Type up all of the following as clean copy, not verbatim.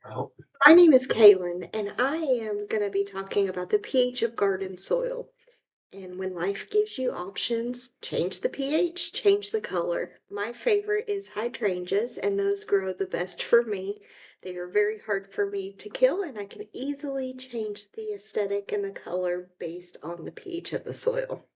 My name is Kaylin, and I am going to be talking about the pH of garden soil. And when life gives you options, change the pH, change the color. My favorite is hydrangeas, and those grow the best for me. They are very hard for me to kill, and I can easily change the aesthetic and the color based on the pH of the soil.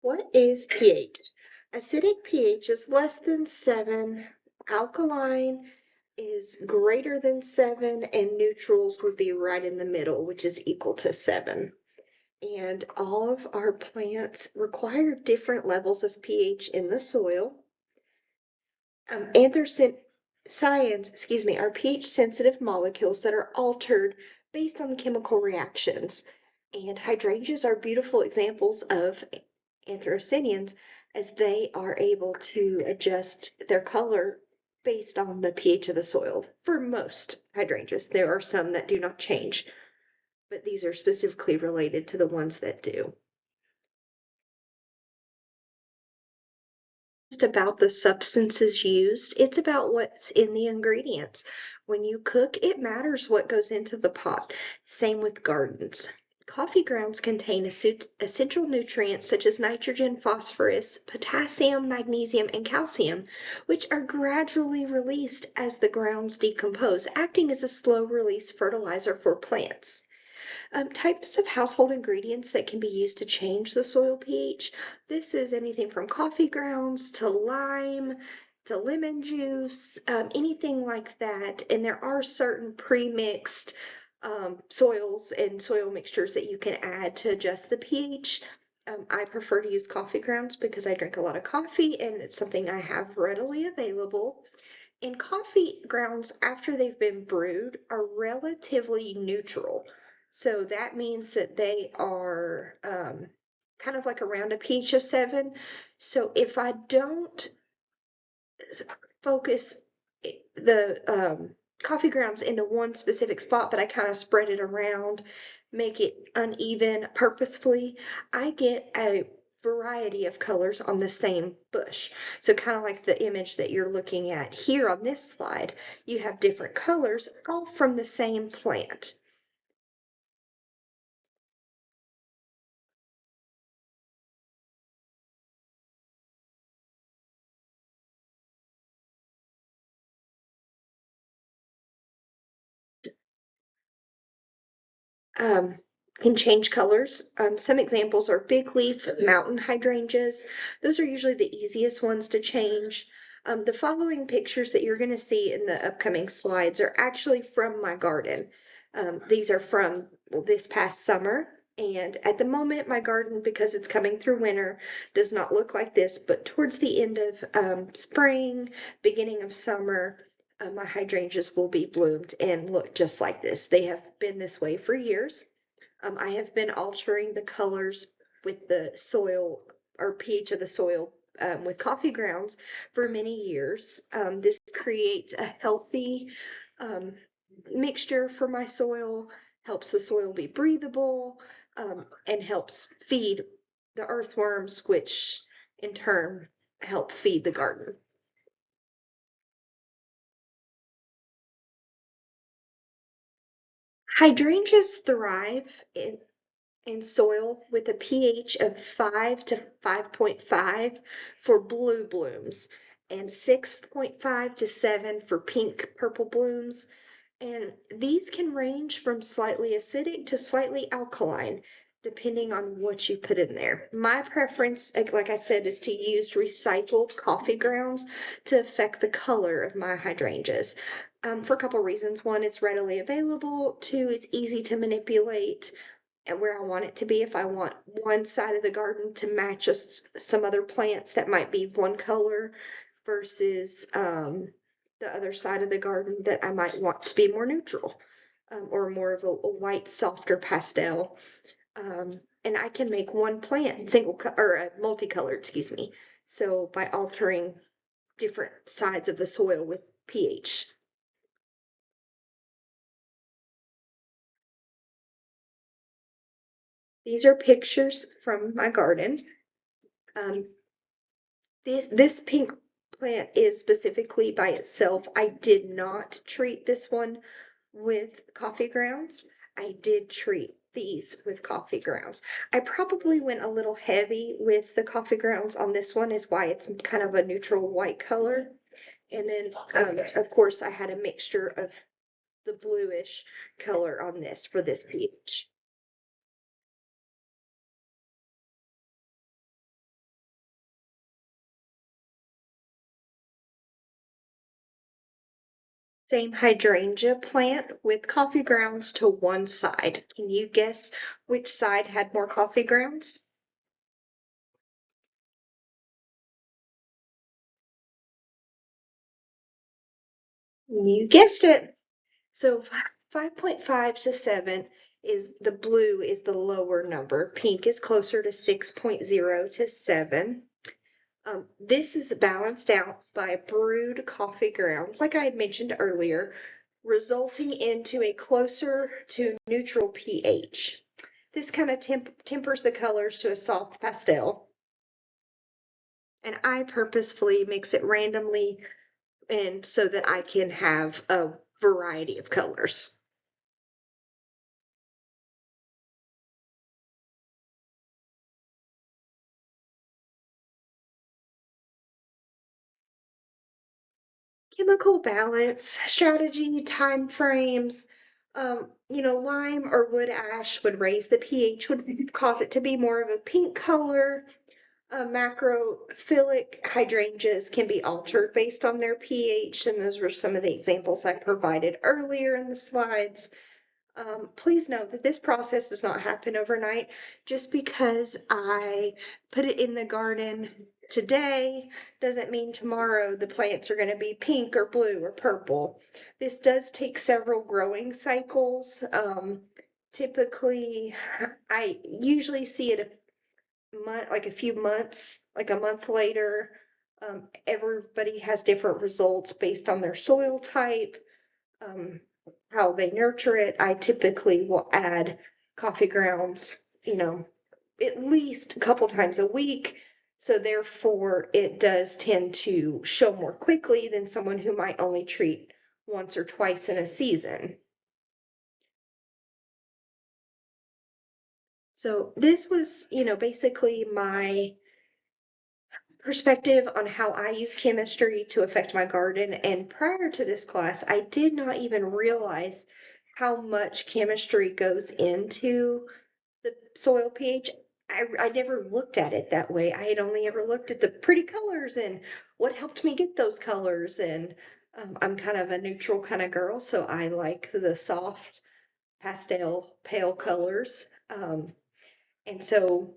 What is pH? Acidic pH is less than 7, alkaline is greater than 7, and neutrals would be right in the middle, which is equal to 7. And all of our plants require different levels of pH in the soil. Anthocyanins, are pH sensitive molecules that are altered based on chemical reactions. And hydrangeas are beautiful examples of anthocyanins as they are able to adjust their color based on the pH of the soil. For most hydrangeas, there are some that do not change, but these are specifically related to the ones that do. Just about the substances used, it's about what's in the ingredients. When you cook, it matters what goes into the pot. Same with gardens. Coffee grounds contain essential nutrients such as nitrogen, phosphorus, potassium, magnesium, and calcium, which are gradually released as the grounds decompose, acting as a slow release fertilizer for plants. Types of household ingredients that can be used to change the soil pH. This is anything from coffee grounds to lime to lemon juice, anything like that. And there are certain pre-mixed soils and soil mixtures that you can add to adjust the pH. I prefer to use coffee grounds because I drink a lot of coffee and it's something I have readily available. And coffee grounds, after they've been brewed, are relatively neutral. So that means that they are kind of like around a pH of 7. So if I don't focus the coffee grounds into one specific spot, but I kind of spread it around, make it uneven purposefully, I get a variety of colors on the same bush. So kind of like the image that you're looking at here on this slide, you have different colors all from the same plant. um, can change colors. Some examples are big leaf mountain hydrangeas. Those are usually the easiest ones to change. The following pictures that you're going to see in the upcoming slides are actually from my garden. These are from this past summer. And at the moment, my garden, because it's coming through winter, does not look like this. But towards the end of spring, beginning of summer, my hydrangeas will be bloomed and look just like this. They have been this way for years. I have been altering the colors with the soil or pH of the soil with coffee grounds for many years. This creates a healthy um, mixture for my soil, helps the soil be breathable, and helps feed the earthworms, which in turn help feed the garden. Hydrangeas thrive in soil with a pH of 5 to 5.5 for blue blooms and 6.5 to 7 for pink purple blooms. And these can range from slightly acidic to slightly alkaline, depending on what you put in there. My preference, like I said, is to use recycled coffee grounds to affect the color of my hydrangeas. For a couple reasons. One, it's readily available. Two, it's easy to manipulate and where I want it to be. If I want one side of the garden to match some other plants that might be one color versus the other side of the garden that I might want to be more neutral, or more of a white, softer pastel. And I can make one plant or a multicolored, excuse me. So by altering different sides of the soil with pH. These are pictures from my garden. Um, this pink plant is specifically by itself. I did not treat this one with coffee grounds. I did treat these with coffee grounds. I probably went a little heavy with the coffee grounds on this one, is why it's kind of a neutral white color. And then, of course, I had a mixture of the bluish color on this for this peach. Same hydrangea plant with coffee grounds to one side. Can you guess which side had more coffee grounds? You guessed it. So 5.5 to 7 is the blue is the lower number. Pink is closer to 6.0 to 7. This is balanced out by brewed coffee grounds, like I had mentioned earlier, resulting into a closer to neutral pH. This kind of tempers the colors to a soft pastel. And I purposefully mix it randomly and so that I can have a variety of colors. Chemical balance, strategy, time frames. Lime or wood ash would raise the pH, would cause it to be more of a pink color. Macrophilic hydrangeas can be altered based on their pH, and those were some of the examples I provided earlier in the slides. Please note that this process does not happen overnight. Just because I put it in the garden today doesn't mean tomorrow the plants are going to be pink or blue or purple. This does take several growing cycles. Typically, I usually see it like a few months, like a month later. Everybody has different results based on their soil type, um, how they nurture it. I typically will add coffee grounds, at least a couple times a week. So therefore, it does tend to show more quickly than someone who might only treat once or twice in a season. So this was, basically my perspective on how I use chemistry to affect my garden. And prior to this class, I did not even realize how much chemistry goes into the soil pH. I never looked at it that way. I had only ever looked at the pretty colors and what helped me get those colors. And I'm kind of a neutral kind of girl, so I like the soft pastel pale colors. And so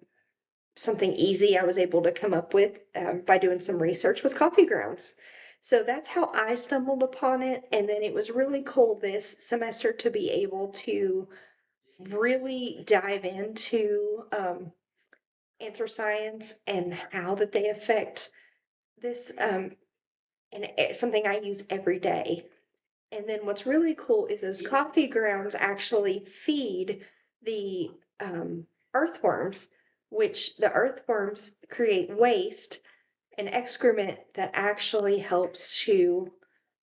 something easy I was able to come up with by doing some research was coffee grounds. So that's how I stumbled upon it. And then it was really cool this semester to be able to really dive into anthracyanins and how that they affect this. And it's something I use every day. And then what's really cool is those coffee grounds actually feed the earthworms, which the earthworms create waste and excrement that actually helps to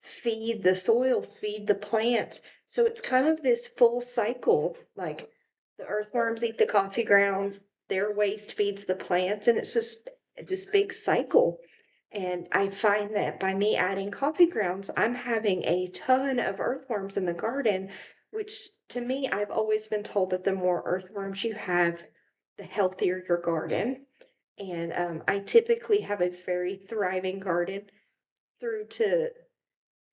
feed the soil, feed the plants. So it's kind of this full cycle, like the earthworms eat the coffee grounds, their waste feeds the plants, and it's just this big cycle. And I find that by me adding coffee grounds, I'm having a ton of earthworms in the garden, which to me, I've always been told that the more earthworms you have, the healthier your garden. And I typically have a very thriving garden through to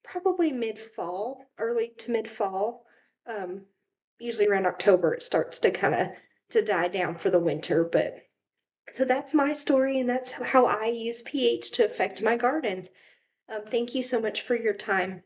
probably mid-fall, early to mid-fall. Um, Usually around October, it starts to kind of to die down for the winter. But so that's my story, and that's how I use pH to affect my garden. Thank you so much for your time.